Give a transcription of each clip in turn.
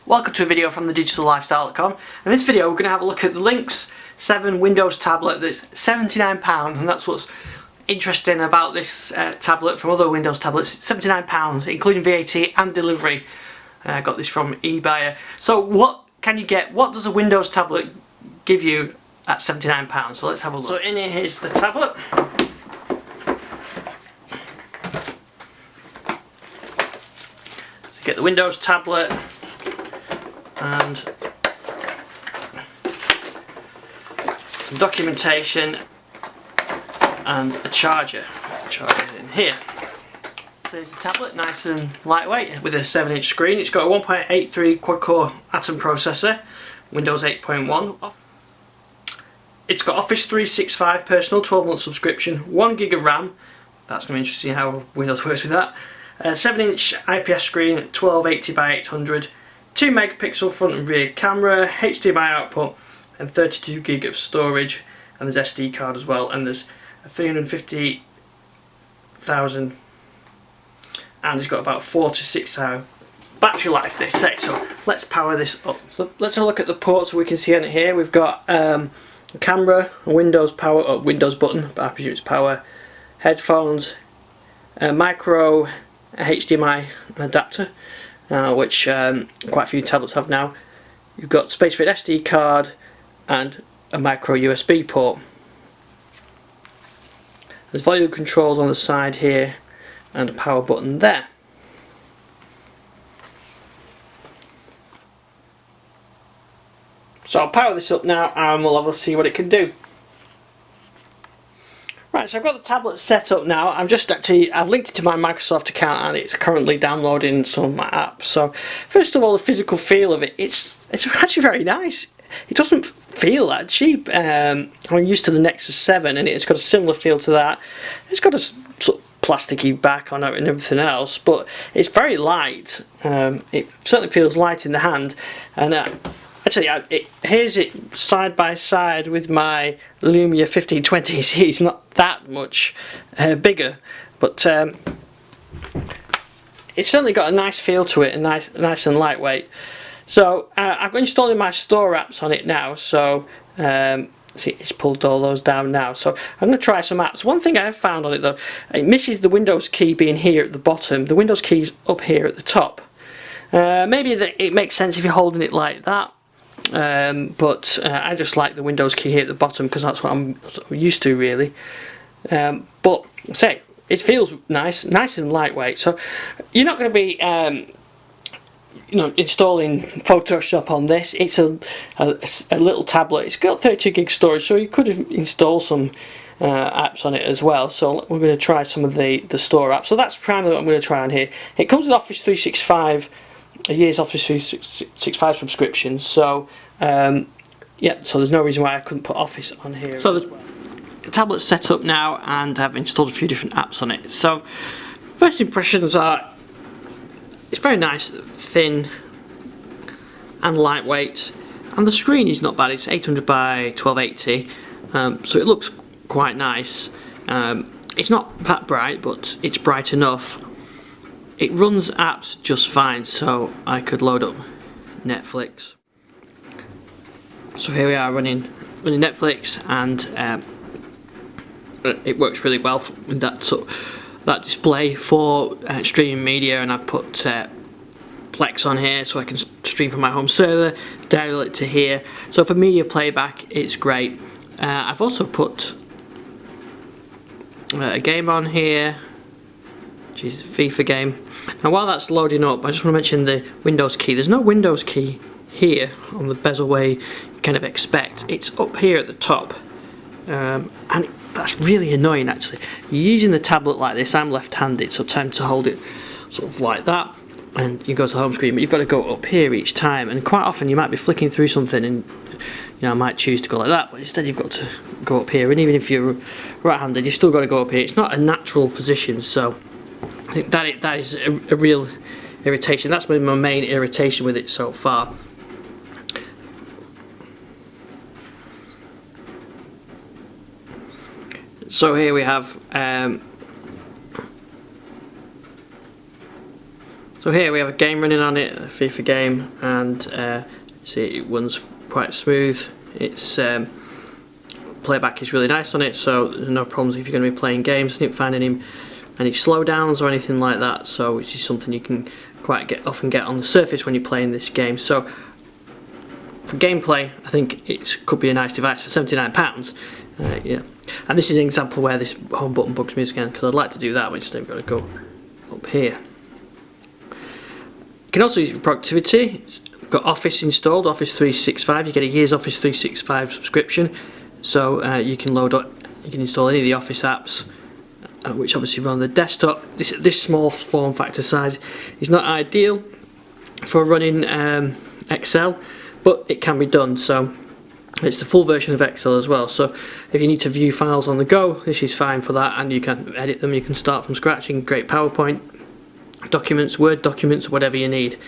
Welcome to a video from thedigital-lifestyle.com. In this video we're going to have a look at the Lynx 7 Windows tablet that's £79, and that's what's interesting about this tablet from other Windows tablets. £79 including VAT and delivery. I got this from eBay. So what can you get? What does a Windows tablet give you at £79? So let's have a look. So in here is the tablet. So get the Windows tablet and some documentation and a charger. Charger in here. There's the tablet, nice and lightweight with a 7-inch screen. It's got a 1.83 quad-core Atom processor, Windows 8.1. It's got Office 365 personal 12-month subscription, 1 gig of RAM. That's going to be interesting how Windows works with that. A 7-inch IPS screen, 1280 by 800. 2 megapixel front and rear camera, HDMI output, and 32 gig of storage, and there's SD card as well, and there's a 350,000, and it's got about 4 to 6 hour battery life, they say. So let's power this up. So let's have a look at the ports we can see on it here. We've got a camera, a Windows power, or Windows button, but I presume it's power, headphones, a micro HDMI adapter, which quite a few tablets have now. You've got space for an SD card and a micro USB port. There's volume controls on the side here and a power button there. So I'll power this up now and we'll have a see what it can do. Right, so I've got the tablet set up now. I've linked it to my Microsoft account and it's currently downloading some of my apps. So first of all, the physical feel of it, it's actually very nice. It doesn't feel that cheap. I'm used to the Nexus 7 and it's got a similar feel to that. It's got a sort of plasticky back on it and everything else, but it's very light. It certainly feels light in the hand, and actually, here's it side by side with my Lumia 1520. See, it's not that much bigger, but it's certainly got a nice feel to it, and nice and lightweight. So I've installing my store apps on it now. So see, it's pulled all those down now. So I'm going to try some apps. One thing I've found on it though, it misses the Windows key being here at the bottom. The Windows key's up here at the top. Maybe it makes sense if you're holding it like that. But I just like the Windows key here at the bottom because that's what I'm used to really. But say it feels nice and lightweight. So you're not going to be installing Photoshop on this. It's a little tablet. It's got 32 gig storage, so you could install some apps on it as well. So we're going to try some of the store apps. So that's primarily what I'm going to try on here. It comes with Office 365. A year's Office 365 subscription, so yeah, so there's no reason why I couldn't put Office on here. So the tablet's set up now and I've installed a few different apps on it. So first impressions are, it's very nice, thin and lightweight, and the screen is not bad. It's 800 by 1280, so it looks quite nice. It's not that bright, but it's bright enough. It runs apps just fine, so I could load up Netflix. So here we are running Netflix, and it works really well with that display for streaming media. And I've put Plex on here so I can stream from my home server, dial it to here. So for media playback, it's great. I've also put a game on here. FIFA game. Now while that's loading up, I just want to mention the Windows key. There's no Windows key here on the bezel way you kind of expect. It's up here at the top, and that's really annoying actually. You're using the tablet like this. I'm left-handed, so time to hold it sort of like that, and you go to the home screen, but you've got to go up here each time, and quite often you might be flicking through something and I might choose to go like that, but instead you've got to go up here, and even if you're right-handed, you've still got to go up here. It's not a natural position, so I think that is a real irritation. That's been my main irritation with it so far. So here we have So here we have a game running on it, a FIFA game, and see, it runs quite smooth. It's playback is really nice on it, so there's no problems if you're going to be playing games. I didn't find any slowdowns or anything like that, so which is something you can quite often get on the Surface when you're playing this game. So for gameplay, I think it could be a nice device for £79. Yeah, and this is an example where this home button bugs me again, because I'd like to do that, but instead we've got to go up here. You can also use it for productivity. We've got Office installed, Office 365. You get a year's Office 365 subscription, so you can install any of the Office apps, which obviously run on the desktop. This small form factor size is not ideal for running Excel, but it can be done. So it's the full version of Excel as well. So if you need to view files on the go, this is fine for that, and you can edit them. You can start from scratch. You can create PowerPoint documents, Word documents, whatever you need.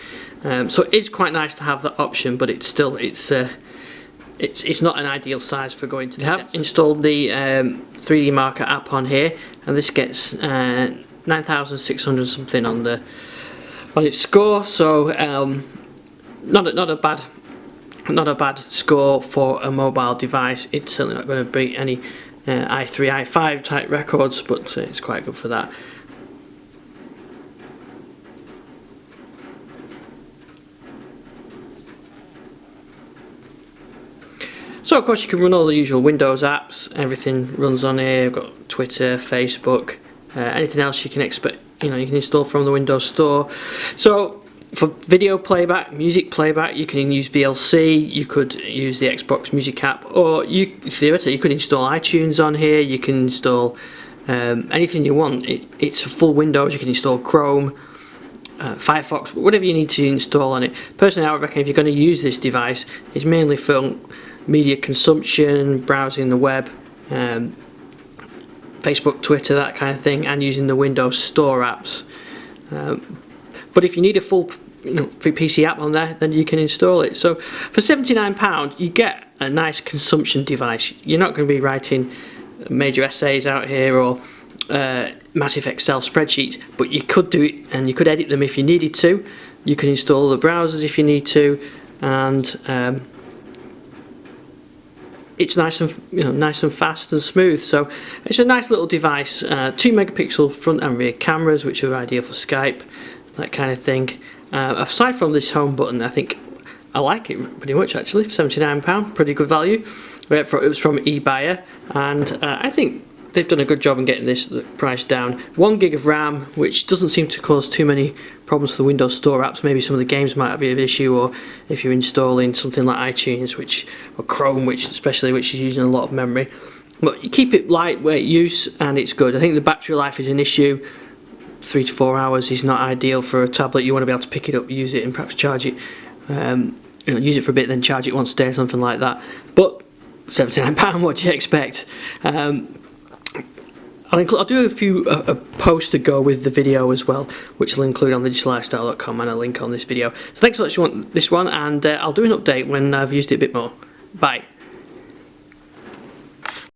So it is quite nice to have that option, but it's not an ideal size for going to the depth. I've installed the 3D Marker app on here, and this gets 9,600 something on its score. So not a bad score for a mobile device. It's certainly not going to beat any i3, i5 type records, but it's quite good for that. So of course you can run all the usual Windows apps. Everything runs on here. We've got Twitter, Facebook, anything else you can expect. You can install from the Windows Store. So for video playback, music playback, you can use VLC. You could use the Xbox Music app, or theoretically you could install iTunes on here. You can install anything you want. It's a full Windows. You can install Chrome, Firefox, whatever you need to install on it. Personally, I would reckon if you're going to use this device, it's mainly for media consumption, browsing the web, Facebook, Twitter, that kind of thing, and using the Windows Store apps. But if you need a full free PC app on there, then you can install it. So for £79 you get a nice consumption device. You're not going to be writing major essays out here or massive Excel spreadsheets, but you could do it, and you could edit them if you needed to. You can install the browsers if you need to, and it's nice and fast and smooth. So it's a nice little device. 2 megapixel front and rear cameras, which are ideal for Skype, that kind of thing. Aside from this home button, I think I like it pretty much actually. For £79, pretty good value. It was from eBuyer, and I think they've done a good job in getting this price down. 1 gig of RAM, which doesn't seem to cause too many problems for the Windows Store apps. Maybe some of the games might be an issue, or if you're installing something like iTunes, or Chrome, which is using a lot of memory. But you keep it lightweight use, and it's good. I think the battery life is an issue. 3 to 4 hours is not ideal for a tablet. You want to be able to pick it up, use it, and perhaps charge it. Use it for a bit, then charge it once a day, or something like that. But £79, what do you expect? I'll do a post to go with the video as well, which I'll include on thedigital-lifestyle.com, and a link on this video. So thanks so much for this one, and I'll do an update when I've used it a bit more. Bye.